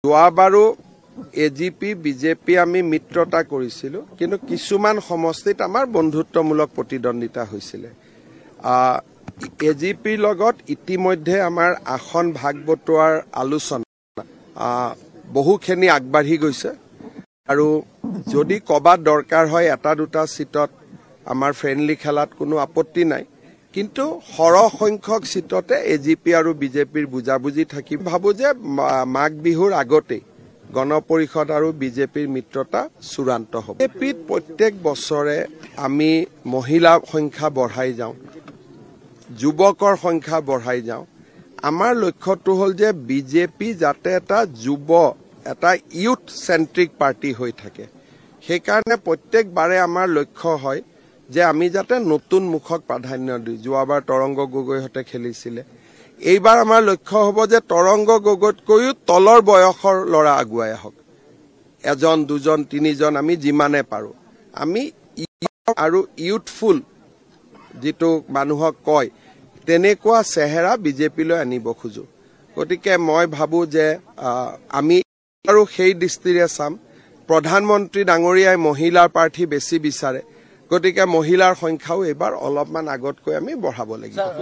যোৱাবাৰো AGP BJP আমি মিত্ৰতা কৰিছিলো, কিন্তু কিছুমান সমষ্টিত আমাৰ বন্ধুত্বমূলক প্ৰতিদ্বন্দ্বিতা হৈছিল। এজিপিৰ লগত ইতিমধ্যে আমাৰ আসন ভাগ বটোৱাৰ আলোচনা বহুখিনি আগবাঢ়ি গৈছে আৰু যদি কবাত দৰকাৰ হয় এটা দুটা সিটত আমাৰ ফ্ৰেণ্ডলি খেলাত কোনো আপত্তি নাই, কিন্তু সৰহ সংখ্যক সিটতে এজিপি আৰু বিজেপিৰ বুজাবুজি থাকি ভাবো যে মাঘ বিহুৰ আগতেই গণপৰিষদ আৰু বিজেপিৰ মিত্ৰতা চূড়ান্ত হ'ব। বিজেপিত প্ৰত্যেক বছৰে আমি মহিলাৰ সংখ্যা বঢ়াই যাওঁ, যুৱকৰ সংখ্যা বঢ়াই যাওঁ। আমাৰ লক্ষ্যটো হ'ল যে বিজেপি যাতে এটা এটা ইউথ চেন্ট্ৰিক পাৰ্টি হৈ থাকে। সেইকাৰণে প্ৰত্যেকবাৰে আমাৰ লক্ষ্য হয় যে আমি যাতে নতুন মুখক প্ৰাধান্য দিওঁ। যোৱাবাৰ তৰংগ গগৈহঁতে খেলিছিলে, এইবাৰ আমাৰ লক্ষ্য হ'ব যে তৰংগ গগৈতকৈও তলৰ বয়সৰ ল'ৰা আগুৱাই আহক, এজন দুজন তিনিজন আমি যিমানে পাৰো। আমি আৰু ইউথফুল যিটো মানুহক কয় তেনেকুৱা চেহেৰা বিজেপিলৈ আনিব খোজো। গতিকে মই ভাবো যে আমি আৰু সেই দৃষ্টিৰে চাম। প্ৰধানমন্ত্ৰী ডাঙৰীয়াই মহিলাৰ প্ৰাৰ্থী বেছি বিচাৰে, গতিকে মহিলাৰ সংখ্যাও এইবাৰ অলপমান আগতকৈ আমি বঢ়াব লাগিব।